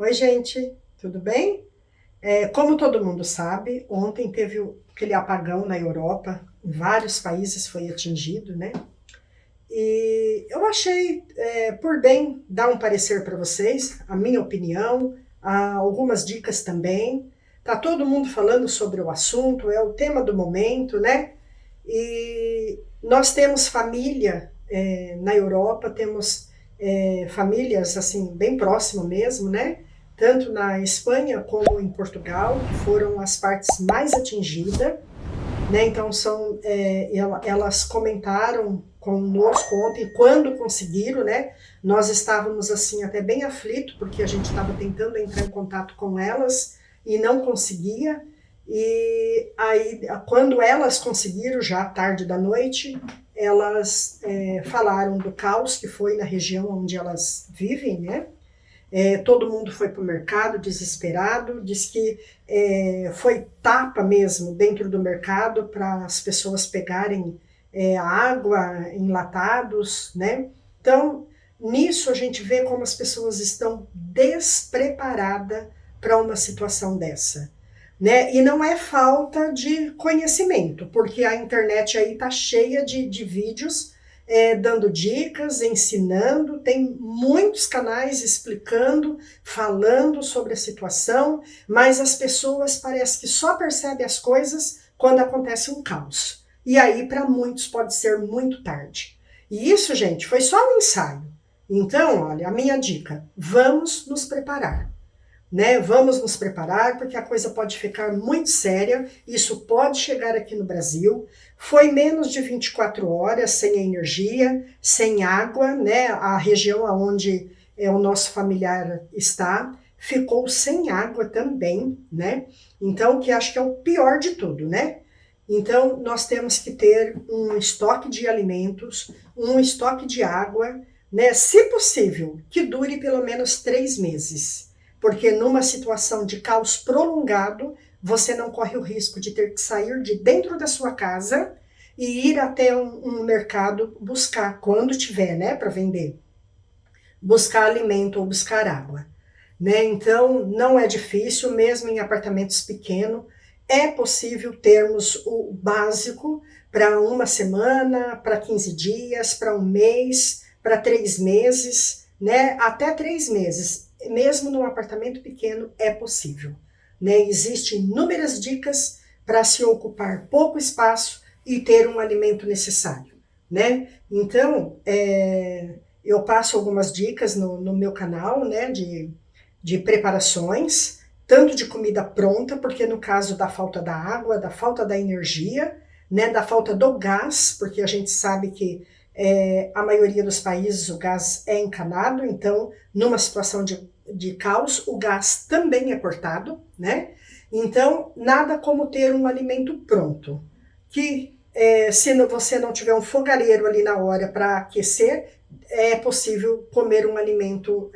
Oi, gente, tudo bem? Como todo mundo sabe, ontem teve aquele apagão na Europa, em vários países foi atingido, né? E eu achei por bem dar um parecer para vocês, a minha opinião, algumas dicas também. Tá todo mundo falando sobre o assunto, é o tema do momento, né? E nós temos família na Europa, temos famílias assim bem próximo mesmo, né? Tanto na Espanha como em Portugal, que foram as partes mais atingidas, né? Então elas comentaram conosco ontem quando conseguiram, né? Nós estávamos assim até bem aflito porque a gente estava tentando entrar em contato com elas e não conseguia. E aí quando elas conseguiram já à tarde da noite, elas falaram do caos que foi na região onde elas vivem, né? Todo mundo foi para o mercado desesperado, diz que foi tapa mesmo dentro do mercado para as pessoas pegarem a água, enlatados, né? Então, nisso a gente vê como as pessoas estão despreparadas para uma situação dessa. Né? E não é falta de conhecimento, porque a internet aí está cheia de vídeos dando dicas, ensinando, tem muitos canais explicando, falando sobre a situação, mas as pessoas parece que só percebem as coisas quando acontece um caos. E aí, para muitos, pode ser muito tarde. E isso, gente, foi só um ensaio. Então, olha, a minha dica: vamos nos preparar. Né? Vamos nos preparar, porque a coisa pode ficar muito séria, isso pode chegar aqui no Brasil. Foi menos de 24 horas sem energia, sem água, né? A região onde o nosso familiar está ficou sem água também, né? Então, que acho que é o pior de tudo, né? Então, nós temos que ter um estoque de alimentos, um estoque de água, né? Se possível, que dure pelo menos 3 meses, porque numa situação de caos prolongado, você não corre o risco de ter que sair de dentro da sua casa e ir até um mercado buscar, quando tiver, né, para vender, buscar alimento ou buscar água. Né? Então, não é difícil, mesmo em apartamentos pequenos, é possível termos o básico para uma semana, para 15 dias, para um mês, para 3 meses, né? Até 3 meses, mesmo num apartamento pequeno, é possível. Né? Existem inúmeras dicas para se ocupar pouco espaço e ter um alimento necessário. Né? Então, eu passo algumas dicas no meu canal, né, de preparações, tanto de comida pronta, porque no caso da falta da água, da falta da energia, né, da falta do gás, porque a gente sabe que a maioria dos países o gás é encanado, então numa situação de caos, o gás também é cortado, né? Então, nada como ter um alimento pronto, que se você não tiver um fogareiro ali na hora para aquecer, é possível comer um alimento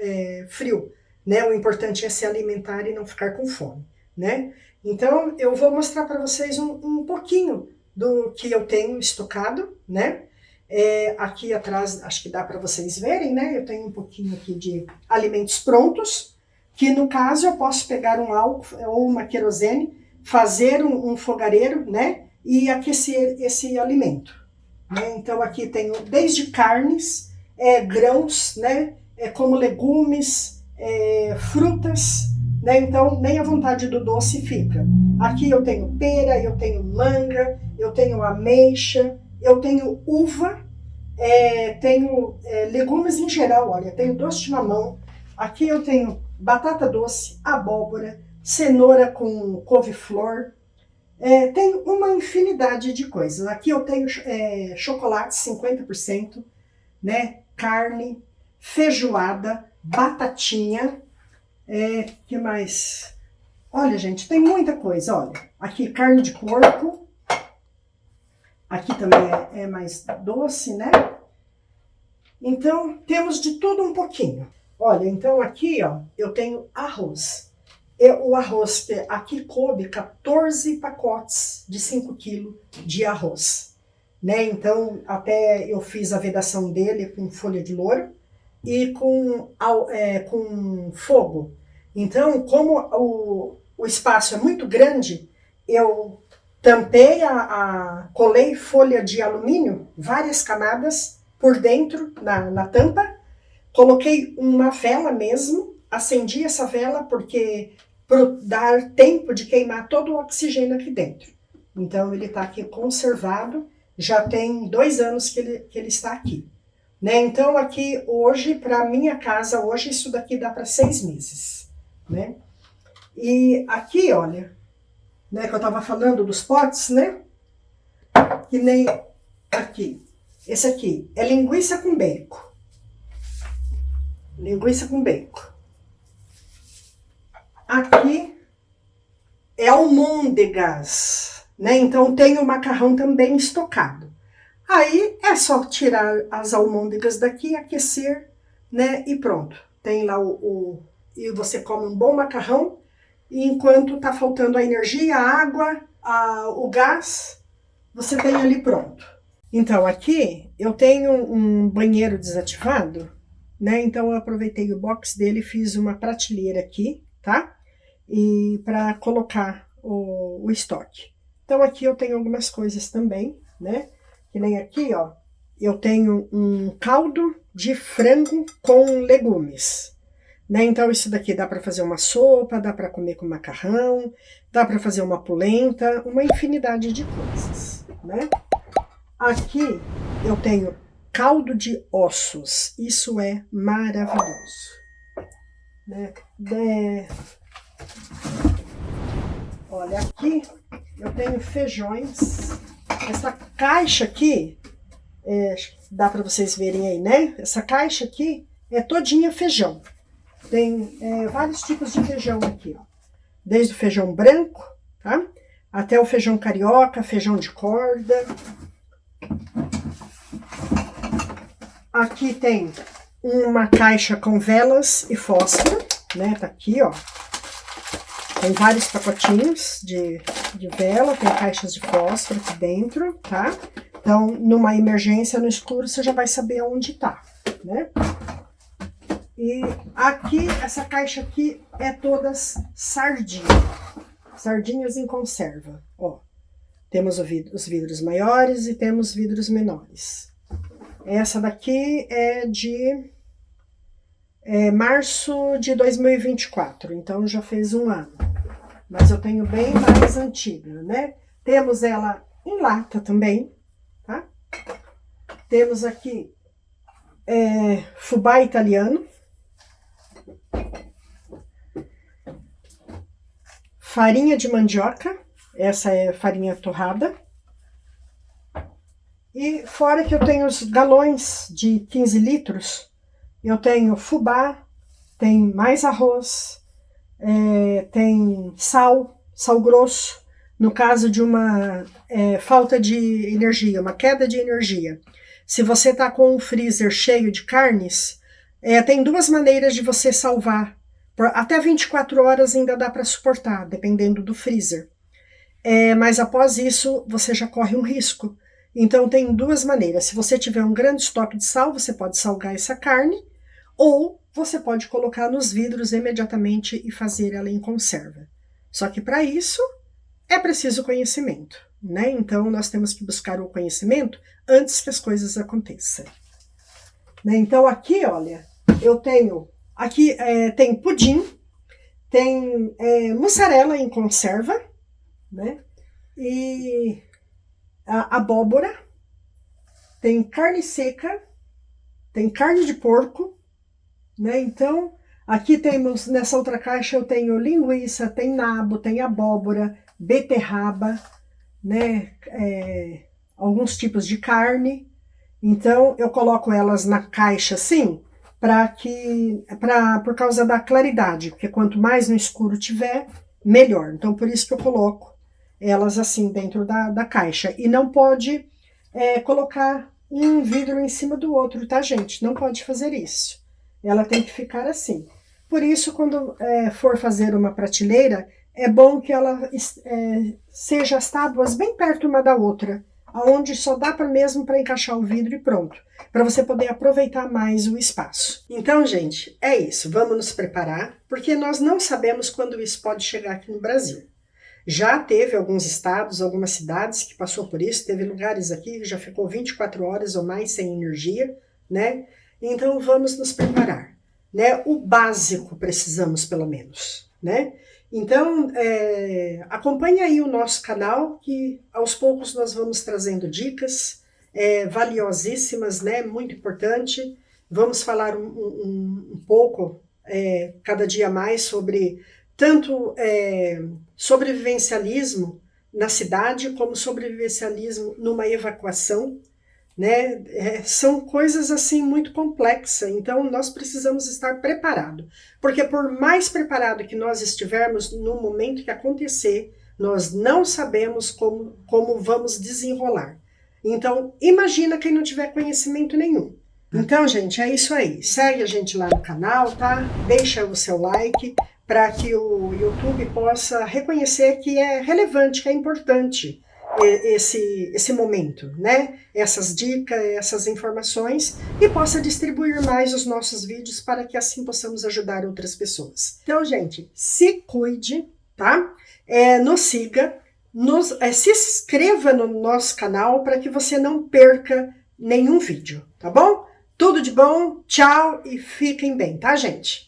frio, né? O importante é se alimentar e não ficar com fome, né? Então, eu vou mostrar para vocês um pouquinho do que eu tenho estocado, né? Aqui atrás, acho que dá para vocês verem, né? Eu tenho um pouquinho aqui de alimentos prontos, que no caso eu posso pegar um álcool ou uma querosene, fazer um fogareiro, né? E aquecer esse alimento. Né? Então aqui tenho desde carnes, grãos, né? Como legumes, frutas, né? Então nem a vontade do doce fica. Aqui eu tenho pera, eu tenho manga, eu tenho ameixa, eu tenho uva, tenho legumes em geral, olha, tenho doce de mamão, aqui eu tenho batata doce, abóbora, cenoura com couve-flor, tem uma infinidade de coisas. Aqui eu tenho chocolate 50%, né? Carne, feijoada, batatinha, que mais? Olha, gente, tem muita coisa, olha. Aqui carne de porco, aqui também é mais doce, né? Então, temos de tudo um pouquinho. Olha, então aqui, ó, eu tenho arroz. O arroz, aqui coube 14 pacotes de 5 quilos de arroz. Né? Então, até eu fiz a vedação dele com folha de louro e com fogo. Então, como o espaço é muito grande, eu tampei, colei folha de alumínio, várias camadas por dentro na tampa, coloquei uma vela mesmo, acendi essa vela porque para dar tempo de queimar todo o oxigênio aqui dentro. Então ele está aqui conservado, já tem 2 anos que ele está aqui. Né? Então aqui hoje, para minha casa, hoje isso daqui dá para 6 meses. Né? E aqui, olha, né, que eu estava falando dos potes, né? Que nem aqui. Esse aqui é linguiça com bacon. Linguiça com bacon. Aqui é almôndegas, né? Então tem o macarrão também estocado. Aí é só tirar as almôndegas daqui, aquecer, né? E pronto. Tem lá e você come um bom macarrão, e enquanto tá faltando a energia, a água, o gás, você tem ali pronto. Então aqui eu tenho um banheiro desativado, né? Então eu aproveitei o box dele e fiz uma prateleira aqui, tá? E para colocar o estoque. Então aqui eu tenho algumas coisas também, né? Que nem aqui, ó, eu tenho um caldo de frango com legumes. Né? Então isso daqui dá para fazer uma sopa, dá para comer com macarrão, dá para fazer uma polenta, uma infinidade de coisas. Né? Aqui eu tenho caldo de ossos, isso é maravilhoso. Né? Olha, aqui eu tenho feijões. Essa caixa aqui, dá para vocês verem aí, né? Essa caixa aqui é todinha feijão. Tem vários tipos de feijão aqui, ó. Desde o feijão branco, tá? Até o feijão carioca, feijão de corda. Aqui tem uma caixa com velas e fósforo, né? Tá aqui, ó. Tem vários pacotinhos de vela, tem caixas de fósforo aqui dentro, tá? Então, numa emergência no escuro, você já vai saber onde tá, né? E aqui, essa caixa aqui é todas sardinhas. Sardinhas em conserva, ó. Temos os vidros maiores e temos vidros menores. Essa daqui é de março de 2024, então já fez 1 ano. Mas eu tenho bem mais antiga, né? Temos ela em lata também, tá? Temos aqui fubá italiano. Farinha de mandioca, essa é farinha torrada. E fora que eu tenho os galões de 15 litros, eu tenho fubá, tem mais arroz, tem sal grosso, no caso de uma falta de energia, uma queda de energia. Se você está com um freezer cheio de carnes, tem 2 maneiras de você salvar. Até 24 horas ainda dá para suportar, dependendo do freezer. Mas após isso, você já corre um risco. Então tem 2 maneiras. Se você tiver um grande estoque de sal, você pode salgar essa carne, ou você pode colocar nos vidros imediatamente e fazer ela em conserva. Só que para isso é preciso conhecimento, né? Então nós temos que buscar o conhecimento antes que as coisas aconteçam. Né? Então aqui, olha, eu tenho... Aqui tem pudim, tem mussarela em conserva, né? E a abóbora, tem carne seca, tem carne de porco, né? Então, aqui temos, nessa outra caixa eu tenho linguiça, tem nabo, tem abóbora, beterraba, né? Alguns tipos de carne. Então, eu coloco elas na caixa assim, por causa da claridade, porque quanto mais no escuro tiver, melhor. Então, por isso que eu coloco elas assim dentro da caixa. E não pode colocar um vidro em cima do outro, tá, gente? Não pode fazer isso. Ela tem que ficar assim. Por isso, quando for fazer uma prateleira, é bom que ela seja as tábuas bem perto uma da outra, onde só dá mesmo para encaixar o vidro e pronto, para você poder aproveitar mais o espaço. Então, gente, é isso. Vamos nos preparar, porque nós não sabemos quando isso pode chegar aqui no Brasil. Já teve alguns estados, algumas cidades que passou por isso, teve lugares aqui que já ficou 24 horas ou mais sem energia, né? Então vamos nos preparar, né? O básico precisamos pelo menos, né? Então acompanhe aí o nosso canal, que aos poucos nós vamos trazendo dicas valiosíssimas, né? Muito importante. Vamos falar um pouco, cada dia mais, sobre tanto sobrevivencialismo na cidade, como sobrevivencialismo numa evacuação, né? São coisas assim muito complexas, então nós precisamos estar preparados, porque por mais preparado que nós estivermos no momento que acontecer, nós não sabemos como vamos desenrolar. Então, imagina quem não tiver conhecimento nenhum. Então, gente, é isso aí. Segue a gente lá no canal, tá? Deixa o seu like para que o YouTube possa reconhecer que é relevante, que é importante esse momento, né? Essas dicas, essas informações, e possa distribuir mais os nossos vídeos para que assim possamos ajudar outras pessoas. Então, gente, se cuide, tá? Nos siga, se inscreva no nosso canal para que você não perca nenhum vídeo, tá bom? Tudo de bom, tchau e fiquem bem, tá, gente?